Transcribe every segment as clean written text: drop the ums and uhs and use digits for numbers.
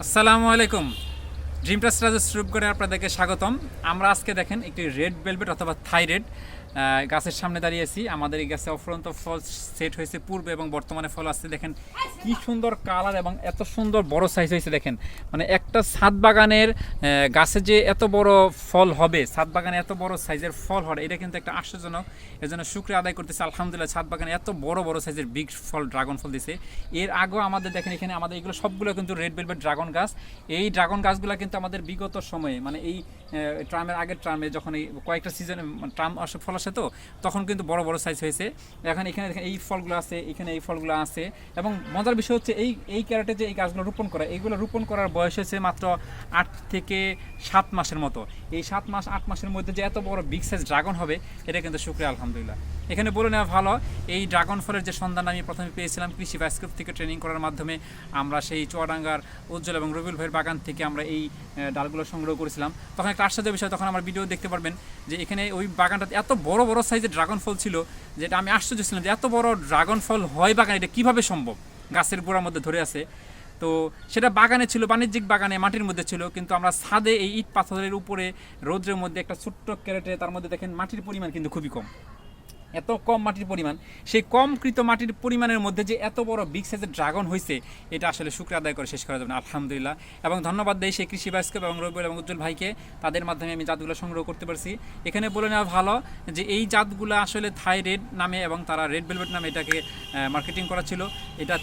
আসসালামু আলাইকুম। Dream trust Rajesh রূপগড়ে আপনাদেরকে স্বাগতম। আমরা আজকে দেখেন একটি রেড ভেলভেট অথবা থাইরেড গাছের সামনে দাঁড়িয়ে আছি। আমাদের এই গাছে অফুরন্ত ফল সেট হয়েছে পূর্বে এবং বর্তমানে ফল আসছে। দেখেন কি সুন্দর কালার এবং এত সুন্দর বড় সাইজ হয়েছে। দেখেন মানে একটা ছাদ বাগানের গাছে যে এত বড় ফল হবে, ছাদ বাগানে এত বড় সাইজের ফল হয়, এটা কিন্তু একটা আশ্চর্যজনক। এর জন্য শুক্রিয়া আদায় করতেছে আলহামদুলিল্লাহ, ছাদ বাগানে এত বড় বড় সাইজের বিগ ফল ড্রাগন ফল দিছে। এর আগেও আমাদের দেখেন এখানে আমাদের এগুলো সবগুলো কিন্তু রেড ভেলভেট ড্রাগন গাছ। এই ড্রাগন গাছগুলো কিন্তু আমাদের বিগত সময়ে মানে এই ট্রামের আগের ট্রামে যখন এই কয়েকটা সিজনে ট্রাম আসে ফল আসে, তো তখন কিন্তু বড় বড় সাইজ হয়েছে। এখন এখানে দেখেন এই ফলগুলো আছে, এখানে এই ফলগুলো আছে। এবং মজার বিষয় হচ্ছে এই এই ক্যারেটে যে এই গাছগুলো রোপণ করা, এইগুলো রোপণ করার বয়স হয়েছে মাত্র 8 থেকে 7 মাসের মতো। এই 7 মাস 8 মাসের মধ্যে যে এত বড় বিগ সাইজ ড্রাগন হবে, এটা কিন্তু শুকরিয়া আলহামদুলিল্লাহ। এখানে বলে নেওয়া ভালো, এই ড্রাগন ফলের যে সন্ধান আমি প্রথমে পেয়েছিলাম কৃষি ভাইস্কোপ থেকে ট্রেনিং করার মাধ্যমে। আমরা সেই চুয়াডাঙ্গার উজ্জ্বল এবং রবিউল ভাইয়ের বাগান থেকে আমরা এই ডালগুলো সংগ্রহ করেছিলাম। তখন একটা আশ্চর্য বিষয়, তখন আমার ভিডিও দেখতে পারবেন যে এখানে ওই বাগানটাতে এত বড় বড় সাইজের ড্রাগন ফল ছিল, যেটা আমি আশ্চর্য ছিলাম যে এত বড় ড্রাগন ফল হয় বাগানে, এটা কীভাবে সম্ভব, গাছের গোড়ার মধ্যে ধরে আছে। তো সেটা বাগানে ছিল, বাণিজ্যিক বাগানে মাটির মধ্যে ছিল, কিন্তু আমরা ছাদে এই ইট পাথরের উপরে রৌদ্রের মধ্যে একটা ছোট্ট ক্যারেটে, তার মধ্যে দেখেন মাটির পরিমাণ কিন্তু খুবই কম, এত কম মাটির পরিমাণ, সেই কমকৃত মাটির পরিমাণের মধ্যে যে এত বড় বিগ সাইজের ড্রাগন হয়েছে, এটা আসলে শুকরিয়া আদায় করে শেষ করা যাবে না আলহামদুলিল্লাহ। এবং ধন্যবাদ দেই সেই কৃষি ভাইস্কোপ এবং রবিউল এবং উজ্জ্বল ভাইকে, তাদের মাধ্যমে আমি জাতগুলো সংগ্রহ করতে পারছি। এখানে বলে নেওয়া ভালো যে এই জাতগুলো আসলে থাইরেড নামে এবং তারা রেড ভেলভেট নামে এটাকে মার্কেটিং করা ছিল। এটা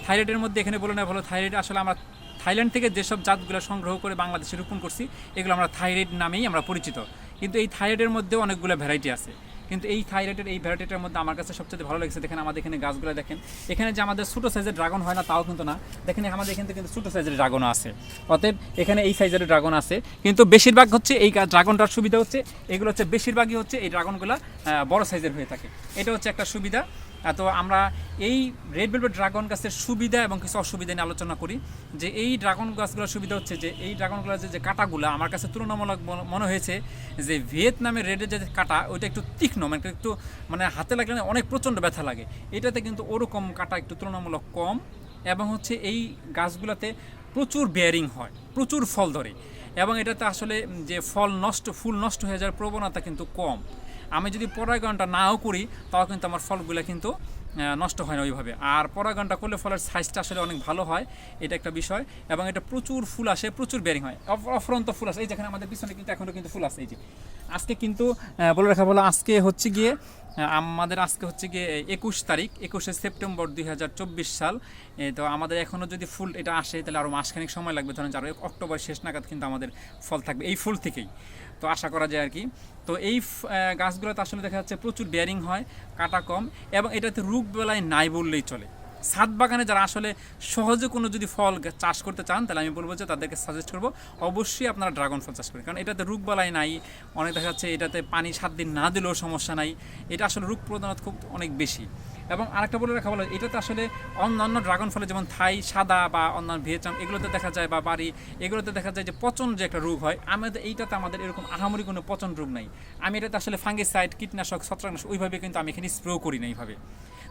থাইরেডের মধ্যে এখানে বলে নেওয়া ভালো, থাইরেড আসলে আমরা থাইল্যান্ড থেকে যেসব জাতগুলো সংগ্রহ করে বাংলাদেশে রোপণ করছি, এগুলো আমরা থাইরেড নামেই আমরা পরিচিত। কিন্তু এই থাইরেডের মধ্যেও অনেকগুলো ভ্যারাইটি আছে, কিন্তু এই থাইরয়েডের এই ভ্যারাইটিটার মধ্যে আমার কাছে সবচেয়ে ভালো লেগেছে। দেখেন আমাদের এখানে গাছগুলো দেখেন, এখানে যে আমাদের ছোটো সাইজের ড্রাগন হয় না তাও কিন্তু না, দেখেন আমাদের এখানে কিন্তু ছোটো সাইজের ড্রাগনও আছে। অতএব এখানে এই সাইজের ড্রাগন আছে, কিন্তু বেশিরভাগ হচ্ছে এই ড্রাগনটার সুবিধা হচ্ছে এগুলো হচ্ছে বেশিরভাগই হচ্ছে এই ড্রাগনগুলো বড় সাইজের হয়ে থাকে, এটা হচ্ছে একটা সুবিধা। তো আমরা এই রেড ভেলভেট ড্রাগন গাছের সুবিধা এবং কিছু অসুবিধা নিয়ে আলোচনা করি। যে এই ড্রাগন গাছগুলোর সুবিধা হচ্ছে যে এই ড্রাগনগুলোর যে কাঁটাগুলো আমার কাছে তুলনামূলক মনে হয়েছে যে ভিয়েতনামের রেডের যে কাঁটা ওইটা একটু তীক্ষ্ণ, মানে একটু মানে হাতে লাগলে অনেক প্রচণ্ড ব্যথা লাগে। এটাতে কিন্তু ওরকম কাঁটা একটু তুলনামূলক কম, এবং হচ্ছে এই গাছগুলোতে প্রচুর বেয়ারিং হয়, প্রচুর ফল ধরে, এবং এটাতে আসলে যে ফুল নষ্ট হয়ে যাওয়ার প্রবণতা কিন্তু কম। আমি যদি পরাগায়নটা নাও করি তাও কিন্তু আমার ফলগুলো কিন্তু নষ্ট হয় না ওইভাবে। আর পরাগায়নটা করলে ফলের সাইজটা আসলে অনেক ভালো হয়, এটা একটা বিষয়। এবং এটা প্রচুর ফুল আসে, প্রচুর বেরিং হয়, অফুরন্ত ফুল আসে। এই যেখানে আমাদের পিছনে কিন্তু এখনও কিন্তু ফুল আসে। এই যে আজকে কিন্তু বলে রাখা বলো, আজকে হচ্ছে গিয়ে আমাদের আজকে হচ্ছে গিয়ে 21 তারিখ, 21শে সেপ্টেম্বর 2024 সাল। তো আমাদের এখনও যদি ফুল এটা আসে তাহলে আরও মাসখানিক সময় লাগবে, ধরেন আরও অক্টোবর শেষ নাগাদ কিন্তু আমাদের ফল থাকবে এই ফুল থেকেই, তো আশা করা যায় আর কি। তো এই গাছগুলোতে আসলে দেখা যাচ্ছে প্রচুর বেয়ারিং হয়, কাটা কম, এবং এটাতে রোগ বেলায় নাই বললেই চলে। ছাদ বাগানে যারা আসলে সহজে কোনো যদি ফল চাষ করতে চান, তাহলে আমি বলবো যে তাদেরকে সাজেস্ট করবো অবশ্যই আপনারা ড্রাগন ফল চাষ করেন, কারণ এটাতে রোগ বালাই নাই। অনেক দেখা যাচ্ছে এটাতে পানি 7 দিন না দিলেও সমস্যা নাই, এটা আসলে রোগ প্রদানত খুব অনেক বেশি। এবং আরেকটা বলে রাখা ভালো, এটাতে আসলে অন্যান্য ড্রাগন ফলে যেমন থাই সাদা বা অন্যান্য ভিয়েতনাম এগুলোতে দেখা যায়, বা বাড়ি এগুলোতে দেখা যায় যে পচন যে একটা রোগ হয়, আমাদের এইটাতে আমাদের এরকম আহামরি কোনো পচন রোগ নাই। আমি এটাতে আসলে ফাঙ্গিসাইড, কীটনাশক, ছত্রাকনাশক ওইভাবে কিন্তু আমি এখানে স্প্রেও করি না এইভাবে।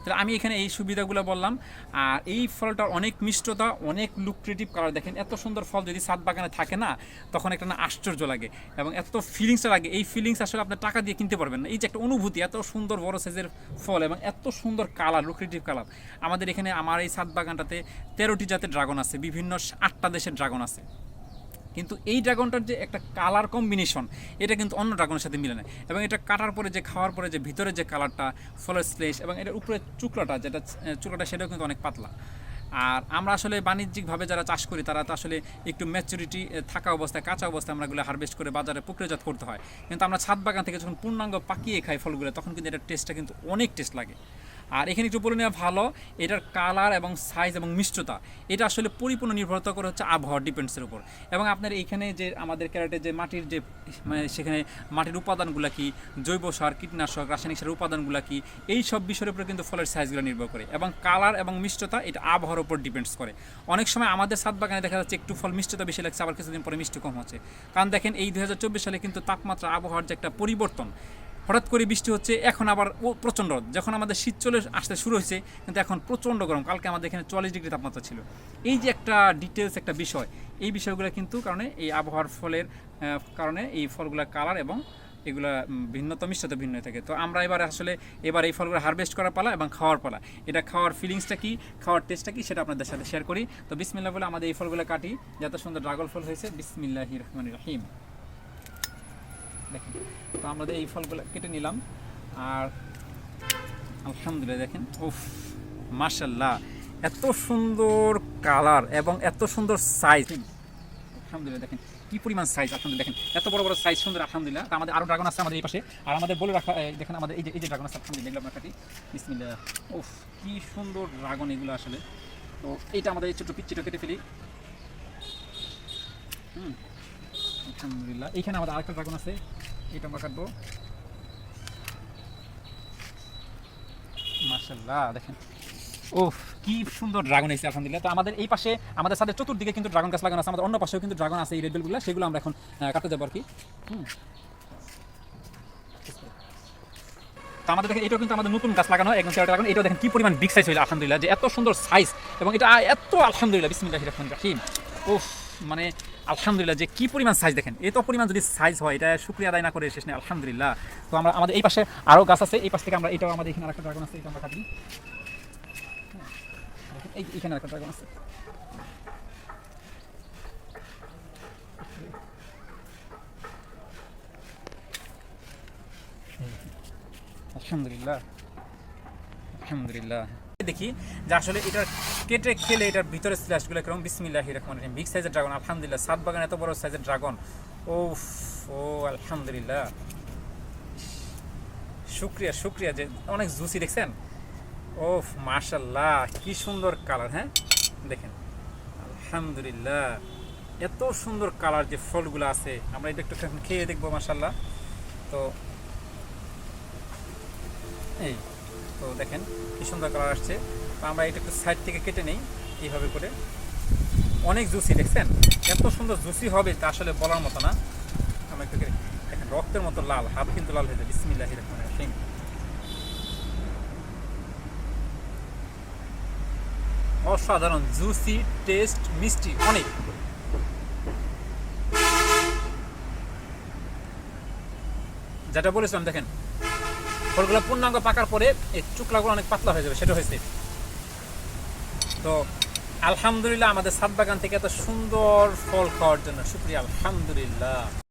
তাহলে আমি এখানে এই সুবিধাগুলো বললাম। আর এই ফলটার অনেক মিষ্টতা, অনেক লুক্রেটিভ কালার। দেখেন এত সুন্দর ফল যদি ছাদ বাগানে থাকে না, তখন একটা না আশ্চর্য লাগে এবং এত ফিলিংসটা লাগে, এই ফিলিংস আসলে আপনার টাকা দিয়ে কিনতে পারবেন না। এই যে একটা অনুভূতি, এত সুন্দর বড় সাইজের ফল এবং এত সুন্দর কালার, লুক্রেটিভ কালার। আমাদের এখানে আমার এই ছাদ বাগানটাতে 13টি জাতের ড্রাগন আছে, বিভিন্ন 8টা দেশের ড্রাগন আছে, কিন্তু এই ড্রাগনটার যে একটা কালার কম্বিনেশন, এটা কিন্তু অন্য ড্রাগনের সাথে মিলে না। এবং এটা কাটার পরে যে খাওয়ার পরে যে ভিতরে যে কালারটা, ফলের স্লেশ, এবং এটার উপরে চুকলাটা সেটাও কিন্তু অনেক পাতলা। আর আমরা আসলে বাণিজ্যিকভাবে যারা চাষ করি তারা তো আসলে একটু ম্যাচুরিটি থাকা অবস্থায়, কাঁচা অবস্থায় আমরা এগুলো হারভেস্ট করে বাজারে প্রক্রিয়াজাত করতে হয়। কিন্তু আমরা ছাদ বাগান থেকে যখন পূর্ণাঙ্গ পাকিয়ে খাই ফলগুলো, তখন কিন্তু এটার টেস্টটা কিন্তু অনেক টেস্ট লাগে। আর এখানে একটু বলে নেওয়া ভালো, এটার কালার এবং সাইজ এবং মিষ্টতা এটা আসলে পরিপূর্ণ নির্ভরতা করে হচ্ছে আবহাওয়া ডিপেন্ডসের উপর। এবং আপনার এইখানে যে আমাদের ক্যারেটে যে মাটির যে মানে সেখানে মাটির উপাদানগুলো কি, জৈব সার, কীটনাশক, রাসায়নিক সারের উপাদানগুলো কি, এই সব বিষয়ের উপরে কিন্তু ফলের সাইজগুলো নির্ভর করে। এবং কালার এবং মিষ্টতা এটা আবহাওয়ার উপর ডিপেন্ডস করে। অনেক সময় আমাদের ছাদ বাগানে দেখা যাচ্ছে একটু ফল মিষ্টতা বেশি লাগছে, আবার কিছুদিন পরে মিষ্টি কম হচ্ছে। কারণ দেখেন এই 2024 সালে কিন্তু তাপমাত্রা, আবহাওয়ার যে একটা পরিবর্তন, হঠাৎ করে বৃষ্টি হচ্ছে, এখন আবার প্রচণ্ড রোদ। যখন আমাদের শীত চলে আসতে শুরু হয়েছে, কিন্তু এখন প্রচণ্ড গরম। কালকে আমাদের এখানে 40 ডিগ্রি তাপমাত্রা ছিল। এই যে একটা ডিটেলস একটা বিষয়, এই বিষয়গুলো কিন্তু কারণে এই আবহাওয়ার ফলের কারণে এই ফলগুলোর কালার এবং এগুলা ভিন্নতা মিষ্টতা ভিন্ন হয়ে থাকে। তো আমরা এবার আসলে এই ফলগুলো হারভেস্ট করার পালা এবং খাওয়ার পালা। এটা খাওয়ার ফিলিংসটা কি, খাওয়ার টেস্টটা কি, সেটা আপনাদের সাথে শেয়ার করি। তো বিসমিল্লাহ বলে আমাদের এই ফলগুলো কাটি। যত সুন্দর ড্রাগন ফল হয়েছে, বিসমিল্লাহির রহমানির রহিম। দেখেন, তো আমরা এই ফলগুলো কেটে নিলাম। আর আলহামদুলিল্লাহ দেখেন, উফ মাশাআল্লাহ, এত সুন্দর কালার এবং এত সুন্দর সাইজ। আলহামদুলিল্লাহ দেখেন কি পরিমাণ সাইজ, আলহামদুলিল্লাহ দেখেন এত বড় বড় সাইজ, সুন্দর আলহামদুলিল্লাহ। তো আমাদের আরও ড্রাগন আছে আমাদের এই পাশে। আর আমাদের বলে রাখা, দেখেন আমাদের এই যে ড্রাগন আছে, আলহামদুলিল্লাহ আপনার কাটি। বিসমিল্লাহ, উফ কি সুন্দর ড্রাগন এগুলো আসলে। তো এইটা আমাদের এই ছোটো পিচ্ছিটা কেটে ফেলি। আলহামদুলিল্লাহ, এইখানে আমাদের আরেকটা ড্রাগন আছে, এটা আমরা কাটবো। মাশাআল্লাহ দেখেন, ওহ কি সুন্দর ড্রাগন এসেছে আলহামদুলিল্লাহ। তো আমাদের এই পাশে আমাদের সাথে চতুর্দিকে কিন্তু ড্রাগন গাছ লাগানো আছে, আমাদের অন্য পাশেও কিন্তু ড্রাগন আছে, এই রেড বেলগুলো, সেগুলো আমরা এখন কাটতে যাবো আর কি। তো আমাদের দেখেন এটাও কিন্তু আমাদের নতুন গাছ লাগানো, একদম ড্রাগন। এটাও দেখেন কি পরিমাণ বিগ সাইজ হয়েছে আলহামদুলিল্লাহ, যে এত সুন্দর সাইজ এবং এটা এত আলহামদুলিল্লাহ বিসমিল্লাহির রহমানির রহিম। ওহ মানে আলহামদুলিল্লাহ যে কি পরিমাণ সাইজ দেখেন, এত পরিমাণ যদি সাইজ হয়, এটা শুকরিয়া আদায় না করে শেষ নেই আলহামদুলিল্লাহ। তো আমরা আমাদের এই পাশে আরও গাছ আছে, এই পাশ থেকে আমরা এটাও আমাদের এখানে আরেকটা ড্রাগন আছে, এটা আমরা কাটি। এইখানে একটা ড্রাগন আছে। আলহামদুলিল্লাহ আলহামদুলিল্লাহ দেখি যে আসলে এটা কেটে খেলে এটার ভিতরে স্ল্যাশগুলো কিরকম। বিসমিল্লাহির রহমানির রহিম। বিগ সাইজের ড্রাগন আলহামদুলিল্লাহ, সাত বাগান এত বড় সাইজের ড্রাগন। ও ও আলহামদুলিল্লাহ, শুক্রিয়া শুক্রিয়া যে অনেক জুসি দেখছেন। ও মাশাআল্লাহ কি সুন্দর কালার। হ্যাঁ দেখেন আলহামদুলিল্লাহ, এত সুন্দর কালার যে ফলগুলো আছে। আমরা এটা একটু খেয়ে দেখবো মাশাআল্লাহ। তো এই তো দেখেন কি সুন্দর কালার আসছে। তো আমরা এটা একটু সাইড থেকে কেটে নেই এইভাবে করে। অনেক জুসি দেখছেন, এত সুন্দর জুসি হবে তা আসলে বলার মতো না। আমরা একটু দেখেন রক্তের মতো লাল, হাত কিন্তু লাল হয়ে যায়। বিসমিল্লাহির রহমানির রহিম। অসাধারণ জুসি, টেস্ট মিষ্টি অনেক। যেটা বলেছিলাম দেখেন, ফলগুলো পূর্ণাঙ্গ পাকার পরে এই টুকরাগুলো অনেক পাতলা হয়ে যাবে, সেটা হয়েছে। তো আলহামদুলিল্লাহ আমাদের ছাদ বাগান থেকে এত সুন্দর ফল খাওয়ার জন্য শুকরিয়া আলহামদুলিল্লাহ।